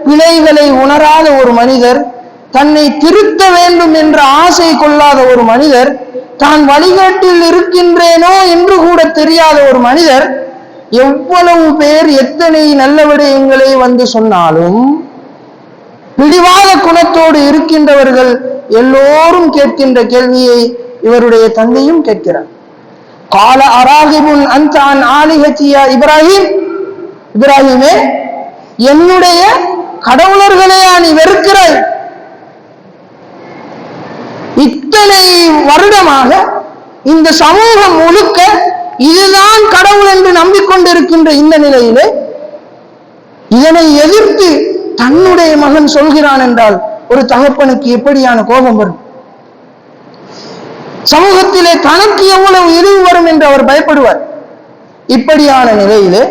பிழைகளை உணராத ஒரு மனிதர், தன்னை திருத்த வேண்டும் என்ற ஆசை கொள்ளாத ஒரு மனிதர், தான் வழிகாட்டில் இருக்கின்றேனோ என்று கூட தெரியாத ஒரு மனிதர், எவ்வளவு பேர் எத்தனை நல்ல விடயங்களை வந்து சொன்னாலும் பிடிவாத குணத்தோடு இருக்கின்றவர்கள் எல்லோரும் கேட்கின்ற கேள்வியை இவருடைய தந்தையும் கேட்கிறார். கால அராகிபுன் அன்த அன் ஆலிஹத்தியா இப்ராஹிம், இப்ராஹிமே என்னுடைய கடவுளர்களையா நீ வெறுக்கிறாய்? இத்தனை வருடமாக இந்த சமூகம் முழுக்க இதுதான் கடவுள் என்று நம்பிக்கொண்டிருக்கின்ற இந்த நிலையிலே இதனை எதிர்த்து தன்னுடைய மகன் சொல்கிறான் என்றால் ஒரு தகப்பனுக்கு எப்படியான கோபம் வரும்? சமூகத்திலே தனக்கு எவ்வளவு இழிவு வரும் என்று அவர் பயப்படுவார். இப்படியான நிலையிலே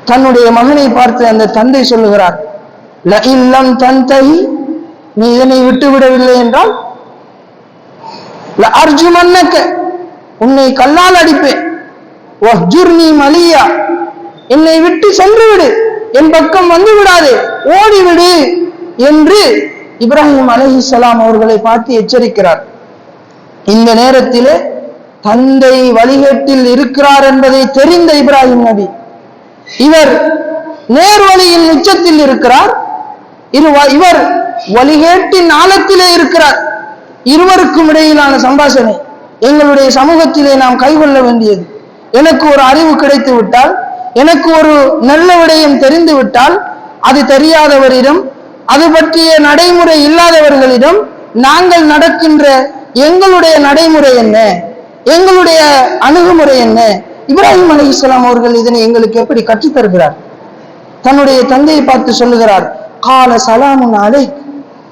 தன்னுடைய மகனை பார்த்து அந்த தந்தை சொல்லுகிறார், லஇல்லம் தன்தஹி, நீ இதனை விட்டுவிடவில்லை என்றால் லஅர்ஜுமன்னக, உன்னை கல்லால் அடிப்பேன். வஹ்ஜுர்னி மலியா, என்னை விட்டு சென்று விடு, என் பக்கம் வந்து விடாதே, ஓடிவிடு என்று இப்ராஹிம் அலைஹிஸ்ஸலாம் அவர்களை பார்த்து எச்சரிக்கிறார். இந்த நேரத்திலே தந்தை வழிகேட்டில் இருக்கிறார் என்பதை தெரிந்த இப்ராஹிம் நபி, இவர் நேர்வழியின் உச்சத்தில் இருக்கிறார், இவர் வழிகேட்டின் ஆழத்திலே இருக்கிறார். இருவருக்கும் இடையிலான சம்பாஷணை எங்களுடைய சமூகத்திலே நாம் கைகொள்ள வேண்டியது. எனக்கு ஒரு அறிவு கிடைத்து விட்டால், எனக்கு ஒரு நல்ல விடயம் தெரிந்து விட்டால், அது தெரியாதவரிடம், அது பற்றிய நடைமுறை இல்லாதவர்களிடம் நாங்கள் நடக்கின்ற எங்களுடைய நடைமுறை என்ன, எங்களுடைய அணுகுமுறை என்ன? இப்ராஹிம் அலைஹிஸ்ஸலாம் அவர்கள் இதனை எங்களுக்கு எப்படி கற்றுத் தருகிறார்? தன்னுடைய தந்தையை பார்த்து சொல்லுகிறார், கால சலாமுன் அலைக்,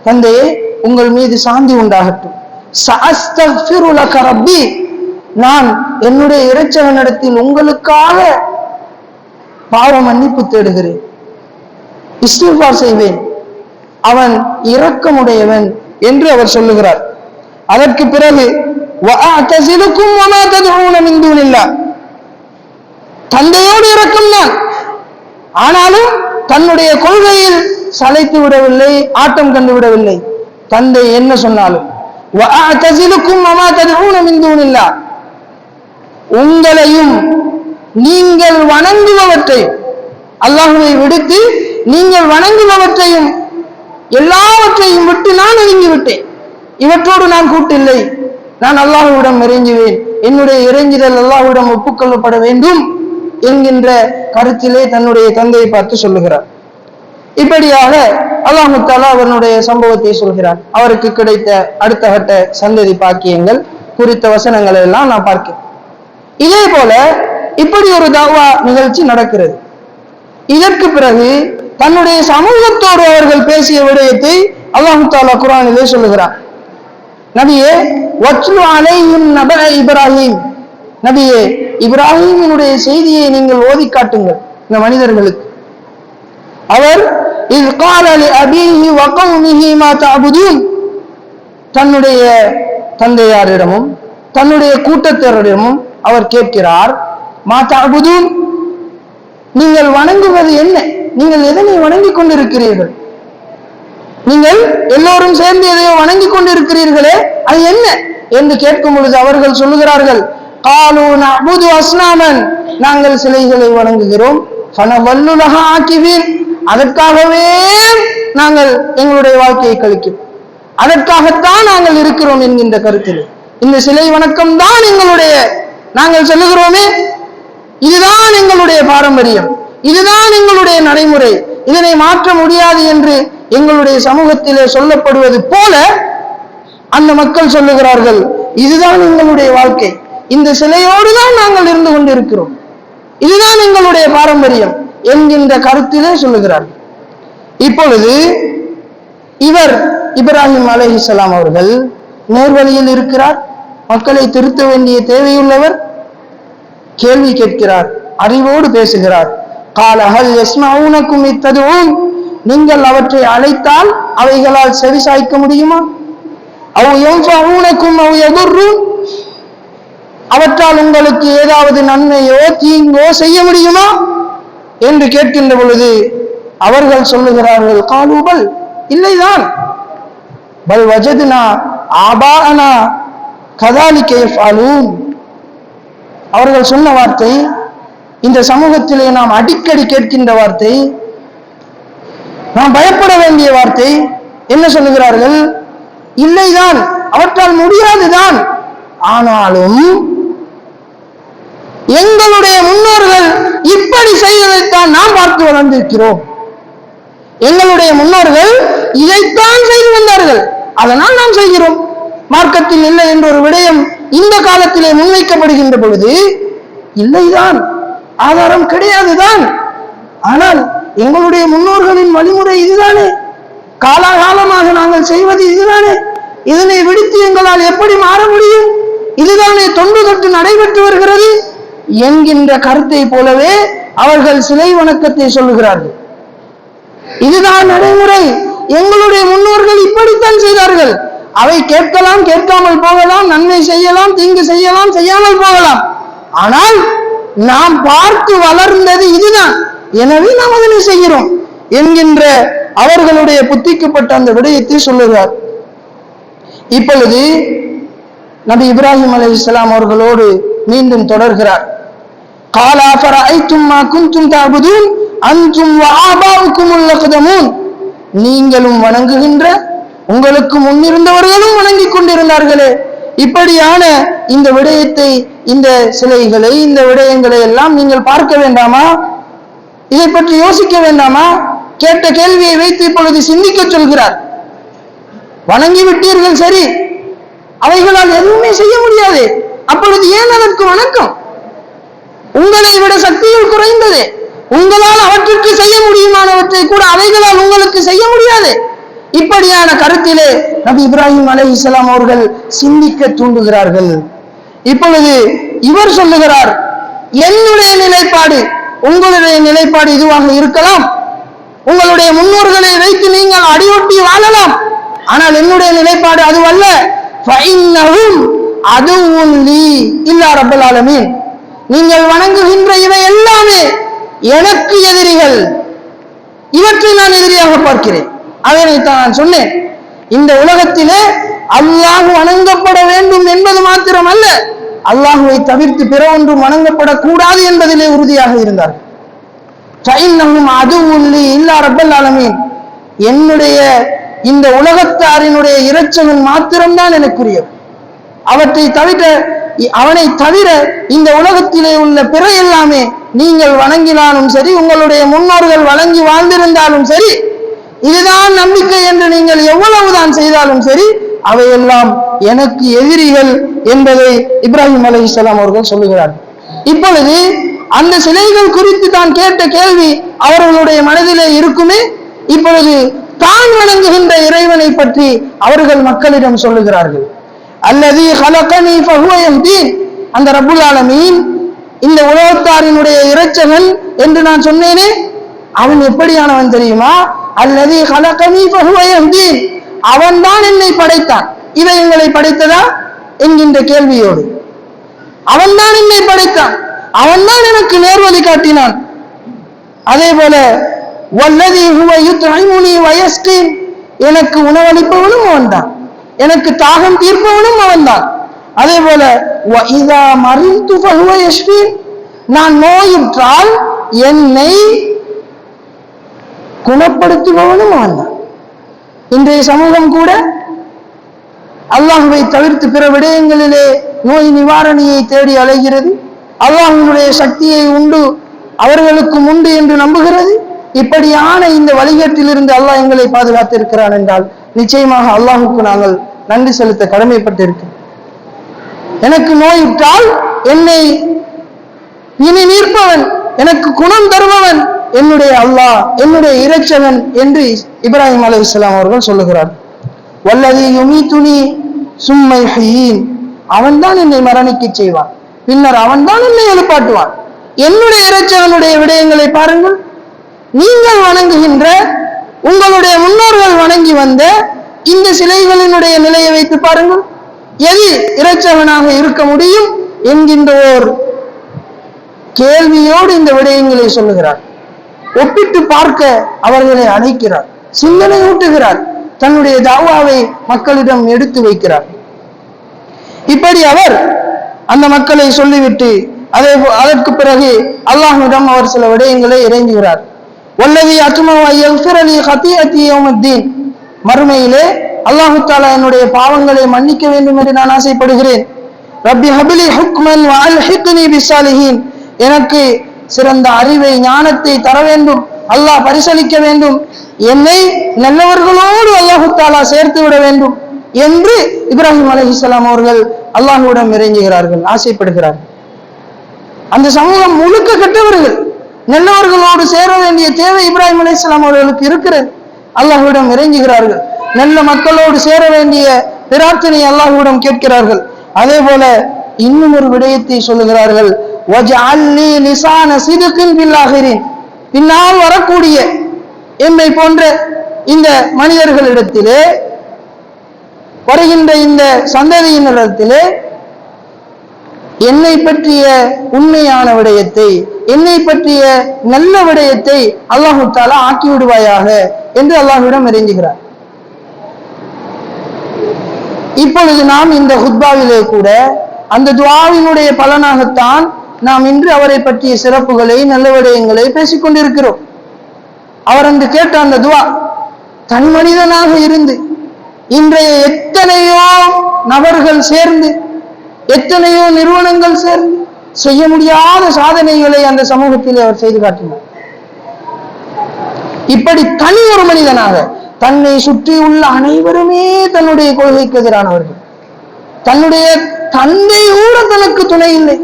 தந்தையே உங்கள் மீது சாந்தி உண்டாகட்டும். சஅஸ்தக்ஃபிரு லக ரப்பி, நான் என்னுடைய இறைச்சகனிடத்தில் உங்களுக்காக பாவ மன்னிப்பு தேடுகிறேன், இஸ்திக்ஃபார் செய்வேன், அவன் இரக்கமுடையவன் என்று அவர் சொல்லுகிறார். அதற்கு பிறகு வஅஅதஸிலுக்கும் வமா ததுஊன மின் தூனில்லாஹ், தந்தையோடு இரக்கம் தான், ஆனாலும் தன்னுடைய கொள்கையில் சளைத்து விடவில்லை, ஆட்டம் கண்டு விடவில்லை. தந்தை என்ன சொன்னாலும் வஅஅதஸிலுக்கும் வமா ததுஊன மின் தூனில்லாஹ், உங்களையும் நீங்கள் வணங்குபவற்றையும், அல்லாஹ்வை விடுத்து நீங்கள் வணங்குபவற்றையும் எல்லாவற்றையும் விட்டு நான் ஒதுங்கி விட்டேன், இவற்றோடு நான் கூட்டில்லை, நான் அல்லாஹ்விடம் இறைஞ்சுவேன், என்னுடைய இறைஞ்சுதல் அல்லாஹ்விடம் ஒப்புக்கொள்ளப்பட வேண்டும் என்கின்ற கருத்திலே தன்னுடைய தந்தையை பார்த்து சொல்லுகிறார். இப்படியாக அல்லாஹ் தஆலா அவனுடைய சம்பவத்தை சொல்கிறார். அவருக்கு கிடைத்த அடுத்த கட்ட சந்ததி பாக்கியங்கள் குறித்த வசனங்களை எல்லாம் நான் பார்க்கிறேன். இதே போல இப்படி ஒரு தாவா நிகழ்ச்சி நடக்கிறது. இதற்கு பிறகு தன்னுடைய சமூகத்தோடு அவர்கள் பேசிய விடயத்தை அல்லாஹ் தஆலா குர்ஆனிலே சொல்லுகிறார். நபியே வத்லு அலைஹிம் நபஅ இப்ராஹிம், நபியே இப்ராஹிமினுடைய செய்தியை நீங்கள் ஓதி காட்டுங்கள். இந்த மனிதர்களுக்கு. அவர் இஸ் கால லிஅபீஹி வ கௌமிஹி மா தஅபுதூன், தன்னுடைய தந்தையாரிடமும் தன்னுடைய கூட்டத்தாரிடமும் அவர் கேட்கிறார், மா தஅபுதூன், நீங்கள் வணங்குவது என்ன? நீங்கள் எதனை வணங்கிக் கொண்டிருக்கிறீர்கள்? நீங்கள் எல்லோரும் சேர்ந்து எதையோ வணங்கிக் கொண்டிருக்கிறீர்களே, அது என்ன என்று கேட்கும் பொழுது அவர்கள் சொல்லுகிறார்கள், காலூ நஅபுது அஸ்னாமன், நாங்கள் சிலைகளை வணங்குகிறோம், ஃபனவல்லு லஹா ஆகிபீன், அதற்காகவே நாங்கள் எங்களுடைய வாழ்க்கையை கழிக்கிறோம், அதற்காகத்தான் நாங்கள் இருக்கிறோம் என்கின்ற கருத்தில் இந்த சிலை வணக்கம் தான் எங்களுடைய, நாங்கள் சொல்லுகிறோமே இதுதான் எங்களுடைய பாரம்பரியம், இதுதான் எங்களுடைய நடைமுறை, இதனை மாற்ற முடியாது என்று எங்களுடைய சமூகத்திலே சொல்லப்படுவது போல அந்த மக்கள் சொல்லுகிறார்கள், இதுதான் எங்களுடைய வாழ்க்கை, இந்த சிலையோடு தான் நாங்கள் இருந்து கொண்டிருக்கிறோம், இதுதான் எங்களுடைய பாரம்பரியம் என்கின்ற கருத்திலே சொல்லுகிறார்கள். இப்பொழுது இவர் இப்ராஹிம் அலைஹிஸ்ஸலாம் அவர்கள் நேர்வழியில் இருக்கிறார், மக்களை திருத்த வேண்டிய தேவையுள்ளவர், கேள்வி கேட்கிறார், அறிவோடு பேசுகிறார். கால ஹல் யஸ்மஊனகும் இத்ததுஊன், நீங்கள் அவற்றை அழைத்தால் அவைகளால் செவி சாய்க்க முடியுமா? அவ் யன்ஃபஊனகும் அவ் யதுர்ரூன், அவற்றால் உங்களுக்கு ஏதாவது நன்மையோ தீங்கோ செய்ய முடியுமா என்று கேட்கின்ற பொழுது அவர்கள் சொல்லுகிறார்கள், காலூபல், இல்லைதான், பல் வஜத்னா ஆபாஅனா கதாலிக யஃஅலூன், அவர்கள் சொன்ன வார்த்தை, இந்த சமூகத்திலே நாம் அடிக்கடி கேட்கின்ற வார்த்தை, நாம் பயப்பட வேண்டிய வார்த்தை. என்ன சொல்லுகிறார்கள்? இல்லைதான், அவற்றால் முடியாதுதான், ஆனாலும் எங்களுடைய முன்னோர்கள் இப்படி செய்வதைத்தான் நாம் பார்த்து வளர்ந்திருக்கிறோம், எங்களுடைய முன்னோர்கள் இதைத்தான் செய்து வந்தார்கள், அதனால் நாம் செய்கிறோம். மார்க்கத்தில் இல்லை என்ற ஒரு விடயம் இந்த காலத்திலே முன்வைக்கப்படுகின்ற பொழுது இல்லைதான், ஆதாரம் கிடையாதுதான், ஆனால் எங்களுடைய முன்னோர்களின் வழிமுறை இதுதானே, காலாகாலமாக நாங்கள் செய்வது இதுதானே, இதனை விடுத்து எங்களால் எப்படி மாற முடியும், இதுதானே தொன்று தொட்டு நடைபெற்று வருகிறது என்கின்ற கருத்தை போலவே அவர்கள் சிலை வணக்கத்தை சொல்லுகிறார்கள். இதுதான் நடைமுறை, எங்களுடைய முன்னோர்கள் இப்படித்தான் செய்தார்கள், அவை கேட்கலாம், கேட்காமல் போகலாம், நன்மை செய்யலாம், தீங்கு செய்யலாம், செய்யாமல் போகலாம், ஆனால் நாம் பார்த்து வளர்ந்தது இதுதான், எனவே நாம் அதனை செய்கிறோம் என்கின்ற அவர்களுடைய புத்திக்குப்பட்ட அந்த விடயத்தை சொல்லுகிறார். இப்பொழுது நபி இப்ராஹிம் அலைஹிஸ்ஸலாம் அவர்களோடு மீண்டும் தொடர்கிறார். கால அஃபரஐதும் மா குன்தும் தஅபுதூன் அன்தும் வ ஆபாஉக்குமுல் அக்தமூன், நீங்களும் வணங்குகின்ற உங்களுக்கு முன்னிருந்தவர்களும் வணங்கிக் கொண்டிருந்தார்களே, இப்படியான இந்த விடயத்தை, இந்த சிலைகளை, இந்த விடயங்களை எல்லாம் நீங்கள் பார்க்க வேண்டாமா? இதை பற்றி யோசிக்க வேண்டாமா? கேட்ட கேள்வியை வைத்து இப்பொழுது சிந்திக்க சொல்கிறார். வணங்கி விட்டீர்கள், சரி, அவைகளால் எதுவுமே செய்ய முடியாது, அப்பொழுது ஏன் அதற்கு வணக்கம்? உங்களை விட சக்திகள் குறைந்தது, உங்களால் அவற்றுக்கு செய்ய முடியுமானவற்றை கூட அவைகளால் உங்களுக்கு செய்ய முடியாது. இப்படியான கருத்திலே நபி இப்ராஹிம் அலைஹிஸ்ஸலாம் அவர்கள் சிந்திக்க தூண்டுகிறார்கள். இப்பொழுது இவர் சொல்லுகிறார், என்னுடைய நிலைப்பாடு உங்களுடைய நிலைப்பாடு இதுவாக இருக்கலாம், உங்களுடைய முன்னோர்களை வைத்து நீங்கள் அடியொட்டி வாழலாம், ஆனால் என்னுடைய நிலைப்பாடு அதுவல்ல. ஃபஇன்னஹும் அதுவுன் லீ இல்லா ரப்பல் ஆலமீன், நீங்கள் வணங்குகின்ற இவை எல்லாமே எனக்கு எதிரிகள், இவற்றை நான் எதிரியாக பார்க்கிறேன். அதனைத்தான் நான் சொன்னேன், இந்த உலகத்திலே அல்லாஹ் வணங்கப்பட வேண்டும் என்பது மாத்திரம் அல்ல, அல்லாஹுவை தவிர்த்து பிற ஒன்றும் வணங்கப்படக்கூடாது என்பதிலே உறுதியாக இருந்தார்கள். ஃபஇன்னஹும் அதுவுன் லீ இல்லா ரப்பல் ஆலமீன், என்னுடைய இந்த உலகத்தாரினுடைய இறைச்சகன் மாத்திரம்தான் எனக்குரியது, அவனை தவிர இந்த உலகத்திலே உள்ள பிற எல்லாமே நீங்கள் வணங்கினாலும் சரி, உங்களுடைய முன்னோர்கள் வணங்கி வாழ்ந்திருந்தாலும் சரி, இதுதான் நம்பிக்கை என்று நீங்கள் எவ்வளவுதான் செய்தாலும் சரி, அவையெல்லாம் எனக்கு எதிரிகள் என்பதை இப்ராஹிம் அலைஹிஸ்ஸலாம் அவர்கள் சொல்லுகிறார்கள். இப்பொழுது அந்த சிலைகள் குறித்து தான் கேட்ட கேள்வி அவர்களுடைய மனதிலே இருக்குமே, இப்பொழுது தான் வணங்குகின்ற இறைவனை பற்றி அவர்கள் மக்களிடம் சொல்லுகிறார்கள். அல்லதி ஹலகனி ஃபஹுவ யஹ்தீன், அந்த ரப்புல் ஆலமீன் இந்த உலகத்தாரினுடைய இரட்சகன் என்று நான் சொன்னேனே, அவன் எப்படியானவன் தெரியுமா? அல்லது ஹலகனி ஃபஹுவ யஹ்தீன், அவன்தான் என்னை படைத்தான். இவைகளை படைத்ததா என்கின்ற கேள்வியோடு, அவன்தான் என்னை படைத்தான், அவன்தான் எனக்கு நேர்வழி காட்டினான். அதே போல வல்லதி ஹுவ யுத்இமுனி வ யஸ்கீன், எனக்கு உணவளிப்பவனும் அவன்தான், எனக்கு தாகம் தீர்ப்பவனும் அவன்தான். அதே போல வ இதா மரிது ஃபஹுவ யஷ்ஃபீன், நான் நோயுற்றால் என்னை குணப்படுத்துபவனும் அவன்தான். இன்றைய சமூகம் கூட அல்லாஹ்வை தவிர்த்து பிற விடயங்களிலே நோய் நிவாரணியை தேடி அலைகிறது. அல்லாஹ்வினுடைய சக்தியை உண்டு அவர்களுக்கும் உண்டு என்று நம்புகிறது. இப்படியான இந்த வழிகேட்டிலிருந்து அல்லாஹ் எங்களை பாதுகாத்திருக்கிறான் என்றால் நிச்சயமாக அல்லாஹுக்கு நாங்கள் நன்றி செலுத்த கடமைப்பட்டிருக்கிறோம். எனக்கு நோயுற்றால் என்னை இனி நீர்ப்பவன், எனக்கு குணம் தருபவன் என்னுடைய அல்லாஹ், என்னுடைய இரட்சகன் என்று இப்ராஹிம் அலைஹிஸ்ஸலாம் அவர்கள் சொல்லுகிறார். வல்லதி யுமீதுனி சும்ம யுஹ்யீன், அவன்தான் என்னை மரணிக்க செய்வான், பின்னர் அவன்தான் என்னை எழுப்பாட்டுவான். என்னுடைய இரட்சகனுடைய விடயங்களை பாருங்கள். நீங்கள் வணங்குகின்ற, உங்களுடைய முன்னோர்கள் வணங்கி வந்த இந்த சிலைகளினுடைய நிலையை வைத்து பாருங்கள். எது இரட்சகனாக இருக்க முடியும் என்கின்ற ஓர் கேள்வியோடு இந்த விடயங்களை சொல்லுகிறார். ஒப்பிட்டு பார்க்க அவர்களை அழைக்கிறார், சிந்தனை ஊட்டுகிறார், தன்னுடைய தாவாவை மக்களிடம் எடுத்து வைக்கிறார். இப்படி அவர் அந்த மக்களை சொல்லிவிட்டு அதற்கு பிறகு அல்லாஹ்விடம் அவர் சில விடயங்களை இறைஞ்சுகிறார். வல்லதி அத்மஉ யக்ஃபிரலி ஹதீஅத்தி யௌமத்தீன், மறுமையிலே அல்லாஹ் தஆலா என்னுடைய பாவங்களை மன்னிக்க வேண்டும் என்று நான் ஆசைப்படுகிறேன். ரப்பி ஹப்லி ஹுக்மன் வ அல்ஹிக்னி பிஸ்ஸாலிஹீன், எனக்கு சிறந்த அறிவை ஞானத்தை தர வேண்டும், அல்லாஹ் பரிசளிக்க வேண்டும், என்னை நல்லவர்களோடு அல்லாஹ் தஆலா சேர்த்து விட வேண்டும் என்று இப்ராஹிம் அலைஹிஸ்ஸலாம் அவர்கள் அல்லாஹ்விடம் இறைஞ்சுகிறார்கள், ஆசைப்படுகிறார்கள். அந்த சமூகம் முழுக்க கெட்டவர்கள், நல்லவர்களோடு சேர வேண்டிய தேவை இப்ராஹிம் அலைஹிஸ்ஸலாம் அவர்களுக்கு இருக்கிறது. அல்லாஹ்விடம் இறைஞ்சுகிறார்கள், நல்ல மக்களோடு சேர வேண்டிய பிரார்த்தனை அல்லாஹ்விடம் கேட்கிறார்கள். அதே போல இன்னும் ஒரு விடயத்தை சொல்லுகிறார்கள், வஜஅல்லி லிசான சித்கின் பில் ஆகிரீன், பின்னால் வரக்கூடிய என்னை போன்ற இந்த மனிதர்களிடத்திலே, வருகின்ற இந்த சந்ததியினரிடத்திலே என்னை பற்றிய உண்மையான விடயத்தை, என்னை பற்றிய நல்ல விடயத்தை அல்லாஹ் தஆலா ஆக்கி விடுவாயாக என்று அல்லாஹ்விடம் இறைஞ்சுகிறார். இப்பொழுது நாம் இந்த ஹுத்பாவிலே கூட அந்த துஆவினுடைய பலனாகத்தான் நாம் இன்று அவரை பற்றிய சிறப்புகளை, நல்ல விடயங்களை பேசிக் கொண்டிருக்கிறோம். அவர் அன்று கேட்ட அந்த துஆ, தனி மனிதனாக இருந்து இன்றைய எத்தனையோ நபர்கள் சேர்ந்து, எத்தனையோ நிறுவனங்கள் சேர்ந்து செய்ய முடியாத சாதனைகளை அந்த சமூகத்தில் அவர் செய்து காட்டினார். இப்படி தனி ஒரு மனிதனாக, தன்னை சுற்றியுள்ள அனைவருமே தன்னுடைய கொள்கைக்கு எதிரானவர்கள், தன்னுடைய தந்தை கூட தனக்கு துணை இல்லை.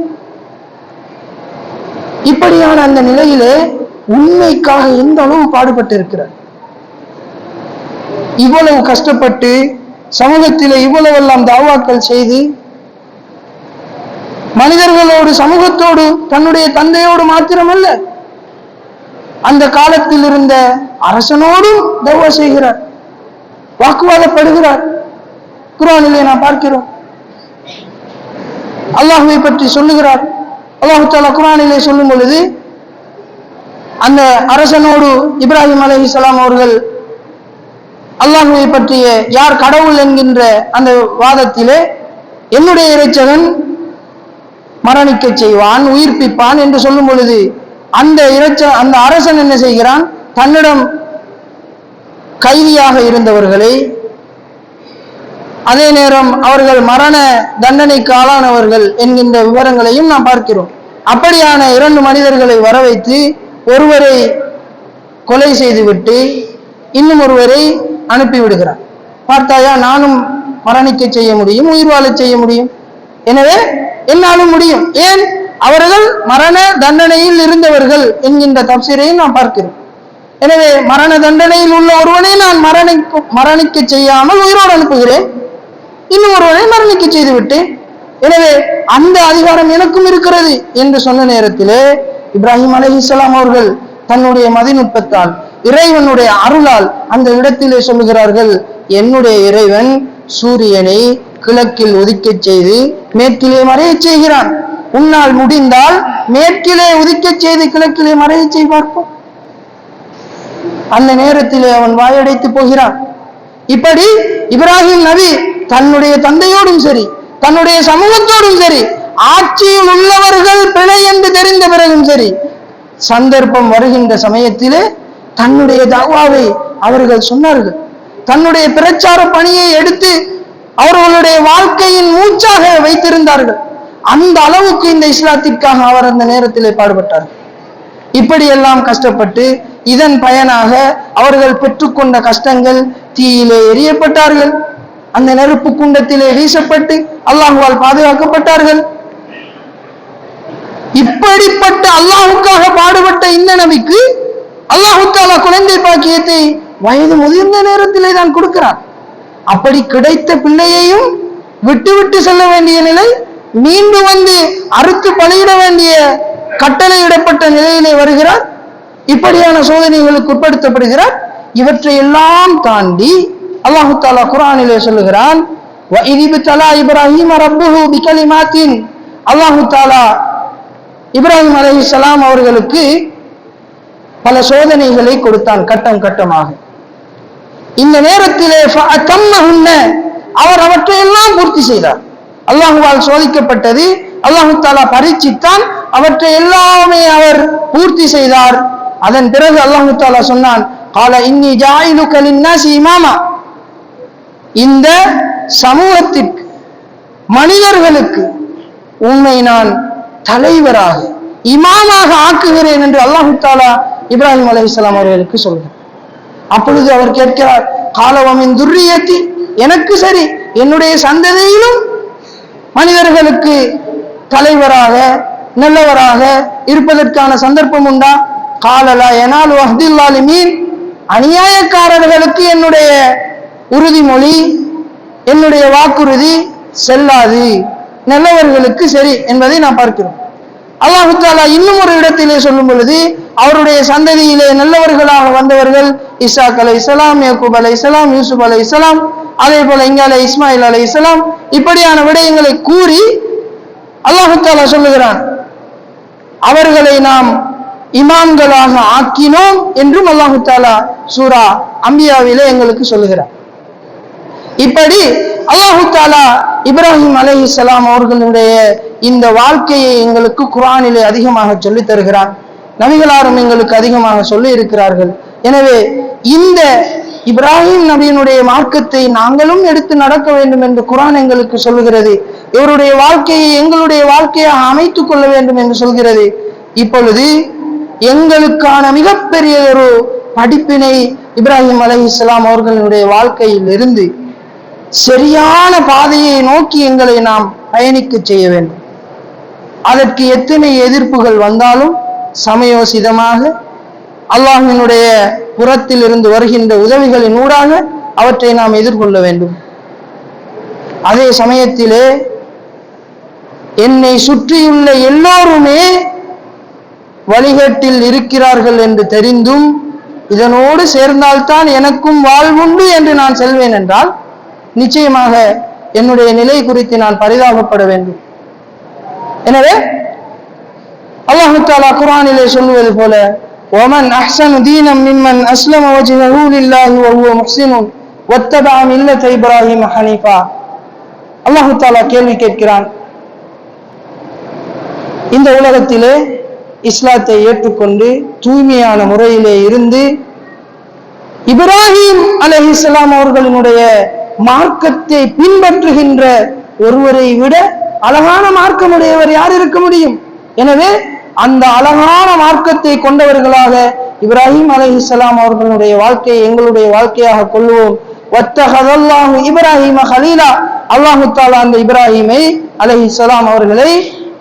இப்படியான அந்த நிலையிலே உண்மைக்காக எந்த அளவு பாடுபட்டு இருக்கிறார். இவ்வளவு கஷ்டப்பட்டு சமூகத்திலே இவ்வளவெல்லாம் தாவாக்கள் செய்து மனிதர்களோடு, சமூகத்தோடு, தன்னுடைய தந்தையோடு மாத்திரமல்ல, அந்த காலத்தில் இருந்த அரசனோடும் தவா செய்கிறார், வாக்குவாதப்படுகிறார். குர்ஆனிலே நாம் பார்க்கிறோம். அல்லாஹ்வை பற்றி சொல்லுகிறார். அல்லாஹ் தஆலா குர்ஆனிலே சொல்லும் பொழுது, அந்த அரசனோடு இப்ராஹிம் அலைஹிஸ்ஸலாம் அவர்கள் அல்லாஹ்வை பற்றிய யார் கடவுள் என்கின்ற அந்த வாதத்திலே, என்னுடைய இரட்சகன் மரணிக்க செய்வான், உயிர்ப்பிப்பான் என்று சொல்லும் பொழுது, அந்த அரசன் என்ன செய்கிறான்? தன்னிடம் கைதியாக இருந்தவர்களை, அதே நேரம் அவர்கள் மரண தண்டனைக்கு ஆளானவர்கள் என்கின்ற விவரங்களையும் நாம் பார்க்கிறோம். அப்படியான இரண்டு மனிதர்களை வர வைத்து ஒருவரை கொலை செய்துவிட்டு இன்னும் ஒருவரை அனுப்பிவிடுகிறார். பார்த்தாயா, நானும் மரணிக்க செய்ய முடியும், உயிர் வாழச் செய்ய முடியும், எனவே என்னாலும் முடியும். ஏன்? அவர்கள் மரண தண்டனையில் இருந்தவர்கள் என்கின்ற தப்சீரையும் நாம் பார்க்கிறோம். எனவே மரண தண்டனையில் உள்ள ஒருவனை நான் மரணிக்க செய்யாமல் உயிரோடு அனுப்புகிறேன், இன்னும் ஒருவனை மரணிக்க செய்து விட்டேன் எனவே அந்த அதிகாரம் எனக்கும் இருக்கிறது என்று சொன்ன நேரத்திலே இப்ராஹிம் அலைஹிஸ்ஸலாம் அவர்கள் தன்னுடைய மதிநுட்பத்தால் இறைவனுடைய அருளால் அந்த இடத்திலே சொல்லுகிறார்கள், என்னுடைய இறைவன் சூரியனை கிழக்கில் உதிக்கச் செய்து மேற்கிலே மறையச் செய்கிறான். உன்னால் முடிந்தால் மேற்கிலே உதிக்கச் செய்து கிழக்கிலே மறையச் செய் பார்ப்போம். அந்த நேரத்திலே அவன் வாயடைத்து போகிறான். இப்படி இப்ராஹிம் நபி தன்னுடைய தந்தையோடும் சரி, தன்னுடைய சமூகத்தோடும் சரி, ஆட்சியில் உள்ளவர்கள் பிழை என்று தெரிந்த பிறகும் சரி, சந்தர்ப்பம் வருகின்ற சமயத்திலே தன்னுடைய தஅவாவை அவர்கள் சொன்னார்கள். தன்னுடைய பிரச்சார பணியை எடுத்து அவர்களுடைய வாழ்க்கையின் மூச்சாக வைத்திருந்தார்கள். அந்த அளவுக்கு இந்த இஸ்லாத்திற்காக அவர் அந்த நேரத்திலே பாடுபட்டார். இப்படியெல்லாம் கஷ்டப்பட்டு இதன் பயனாக அவர்கள் பெற்றுக்கொண்ட கஷ்டங்கள், தீயிலே எரியப்பட்டார்கள், அந்த நெருப்பு குண்டத்திலே வீசப்பட்டு அல்லாஹுவால் பாதுகாக்கப்பட்டார்கள். இப்படிப்பட்ட அல்லாஹுக்காக பாடுபட்ட இந்த நபிக்கு அல்லாஹு தஆலா குழந்தை பாக்கியத்தை வயது முதிர்ந்த நேரத்திலே தான் கொடுக்கிறார். அப்படி கிடைத்த பிள்ளையையும் விட்டு செல்ல வேண்டிய நிலை, மீண்டும் வந்து அறுத்து பலியிட வேண்டிய கட்டளையிடப்பட்ட நிலையிலே வருகிறார். இப்படியான சோதனைகளுக்கு உட்படுத்தப்படுகிறார். இவற்றை எல்லாம் தாண்டி அல்லாஹு தஆலா குர்ஆனிலே சொல்லுகிறான், வஇதிப்தலா இப்ராஹீம ரப்புஹு பிகலிமாத்தின். அல்லாஹு தஆலா இப்ராஹிம் அலைஹிஸ்ஸலாம் அவர்களுக்கு பல சோதனைகளை கொடுத்தான் கட்டம் கட்டமாக. இந்த நேரத்திலே அவர் அவற்றையெல்லாம் பூர்த்தி செய்தார். அல்லாஹுவால் சோதிக்கப்பட்டது, அல்லாஹு தஆலா பரீட்சித்தான், அவற்றை எல்லாமே அவர் பூர்த்தி செய்தார். அதன் பிறகு அல்லாஹு தஆலா சொன்னான், கால இன்னி ஜாயிலுக லின்னாஸி இமாமா. இந்த சமூகத்திற்கு, மனிதர்களுக்கு உன்னை நான் தலைவராக, இமாமாக ஆக்குகிறேன் என்று அல்லாஹு தஆலா இப்ராஹிம் அலைஹிஸ்ஸலாம் அவர்களுக்கு சொல்கிறார். அப்பொழுது அவர் கேட்கிறார், காலவமின் துர்ரியத்தி, எனக்கு சரி என்னுடைய சந்ததியிலும் மனிதர்களுக்கு தலைவராக நல்லவராக இருப்பதற்கான சந்தர்ப்பம் உண்டா? காலலா எனால் வஹ்தில்லாலிமீன், அநியாயக்காரர்களுக்கு என்னுடைய உறுதிமொழி, என்னுடைய வாக்குறுதி செல்லாது, நல்லவர்களுக்கு சரி என்பதை நாம் பார்க்கிறோம். அல்லாஹு தஆலா இன்னும் ஒரு இடத்திலே சொல்லும் பொழுது, அவருடைய சந்ததியிலே நல்லவர்களாக வந்தவர்கள் இஸ்ஹாக் அலைஹிஸ்ஸலாம், யாக்கூப் அலைஹிஸ்ஸலாம், யூசுப் அலைஹிஸ்ஸலாம், அதே போல இங்காலே இஸ்மாயில் அலைஹிஸ்ஸலாம், இப்படியான விடயங்களை கூறி அல்லாஹு தஆலா சொல்லுகிறான், அவர்களை நாம் இமாம்களாக ஆக்கினோம் என்றும் அல்லாஹு தஆலா சூரா அம்பியாவிலே எங்களுக்கு சொல்லுகிறார். இப்படி அல்லாஹு தஆலா இப்ராஹிம் அலைஹிஸ்ஸலாம் அவர்களுடைய இந்த வாழ்க்கையை எங்களுக்கு குர்ஆனிலே அதிகமாக சொல்லித் தருகிறார். நபிகளாரும் எங்களுக்கு அதிகமாக சொல்லி இருக்கிறார்கள். எனவே இந்த இப்ராஹிம் நபியினுடைய மார்க்கத்தை நாங்களும் எடுத்து நடக்க வேண்டும் என்று குர்ஆன் எங்களுக்கு சொல்லுகிறது. இவருடைய வாழ்க்கையை எங்களுடைய வாழ்க்கையாக அமைத்துக் கொள்ள வேண்டும் என்று சொல்கிறது. இப்பொழுது எங்களுக்கான மிகப்பெரிய ஒரு படிப்பினை இப்ராஹிம் அலைஹிஸ்ஸலாம் அவர்களுடைய வாழ்க்கையில் இருந்து சரியான பாதையை நோக்கி எங்களை நாம் பயணிக்க செய்ய வேண்டும். அதற்கு எத்தனை எதிர்ப்புகள் வந்தாலும் சமயோசிதமாக அல்லாஹ்வினுடைய புறத்தில் இருந்து வருகின்ற உதவிகளின் ஊடாக அவற்றை நாம் எதிர்கொள்ள வேண்டும். அதே சமயத்திலே என்னை சுற்றியுள்ள எல்லோருமே வழிகேட்டில் இருக்கிறார்கள் என்று தெரிந்தும் இதனோடு சேர்ந்தால்தான் எனக்கும் வாழ்வுண்டு என்று நான் செல்வேன் என்றால் நிச்சயமாக என்னுடைய நிலை குறித்து நான் பரிதாபப்பட வேண்டும். எனவே அல்லாஹ் தஆலா குர்ஆனிலே சொல்லுவது போல, وَمَنْ أَحْسَنُ دِينًا مِمَّنْ أَسْلَمَ وَجْهَهُ لِلَّهِ وَهُوَ مُحْسِنٌ وَاتَّبَعَ مِلَّةَ إِبْرَاهِيمَ حَنِيفًا. அல்லாஹ் தஆலா கேள்வி கேட்கிறான், இந்த உலகத்திலே இஸ்லாத்தை ஏற்றுக்கொண்டு தூய்மையான முறையிலே இருந்து இப்ராஹிம் அலைஹிஸ்ஸலாம் அவர்களினுடைய மார்க்கத்தை பின்பற்றுகின்ற ஒருவரை விட அழகான மார்க்கமுடையவர் யார் இருக்க முடியும்? எனவே அந்த அழகான மார்க்கத்தை கொண்டவர்களாக இப்ராஹிம் அலைஹிஸ்ஸலாம் அவர்களுடைய வாழ்க்கையை எங்களுடைய வாழ்க்கையாக கொள்வோம். வத்தஹதல்லாஹு இப்ராஹிம கலீலா, அல்லாஹ் தஆலா அந்த இப்ராஹிமை அலைஹிஸ்ஸலாம் அவர்களை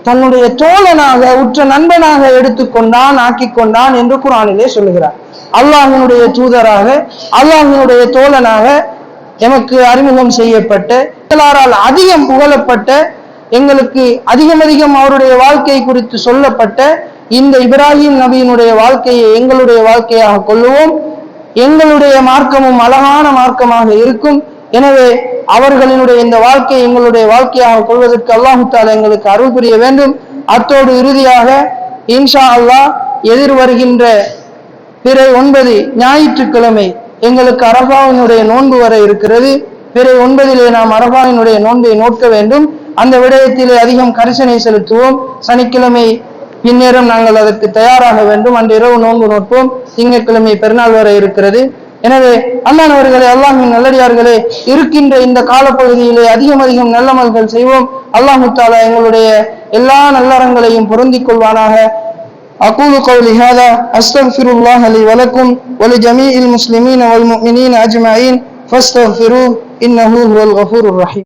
தன்னுடைய தோழனாக, உற்ற நண்பனாக எடுத்துக்கொண்டான், ஆக்கிக் கொண்டான் என்று குர்ஆனிலே சொல்லுகிறார். அல்லாஹ்வினுடைய தூதராக, அல்லாஹ்வினுடைய தோழனாக எமக்கு அறிமுகம் செய்யப்பட்ட, எல்லாரால் அதிகம் புகழப்பட்ட எங்களுக்கு அதிகம் அவருடைய வாழ்க்கை குறித்து சொல்லப்பட்ட இந்த இப்ராஹிம் நபியினுடைய வாழ்க்கையை எங்களுடைய வாழ்க்கையாக கொள்ளுவோம். எங்களுடைய மார்க்கமும் அழகான மார்க்கமாக இருக்கும். எனவே அவர்களினுடைய இந்த வாழ்க்கை எங்களுடைய வாழ்க்கையாக கொள்வதற்கு அல்லாஹு தஆலா எங்களுக்கு அருள் புரிய வேண்டும். அத்தோடு இறுதியாக இன்ஷா அல்லாஹ் எதிர் வருகின்ற பிறை 9 ஞாயிற்றுக்கிழமை எங்களுக்கு அரஃபாவினுடைய நோன்பு வர இருக்கிறது. பிறை 9 நாம் அரஃபாவினுடைய நோன்பை நோக்க வேண்டும். அந்த விடயத்திலே அதிகம் கரிசனை செலுத்துவோம். சனிக்கிழமை இந்நேரம் நாங்கள் அதற்கு தயாராக வேண்டும். அன்று இரவு நோன்பு நோட்போம். திங்கட்கிழமை பெருநாள் வர இருக்கிறது. எனவே அல்லாஹ்வர்களே, அல்லாஹ்வின் நல்லடியார்களே, இருக்கின்ற இந்த காலப்பகுதியிலே அதிகம் நல்லமல்கள் செய்வோம். அல்லாஹ் தஆலா எங்களுடைய எல்லா நல்லறங்களையும் பொருந்திக் கொள்வானாக. أقول قولي هذا أستغفر الله لي ولكم ولجميع المسلمين والمؤمنين أجمعين فاستغفروه إنه هو الغفور الرحيم.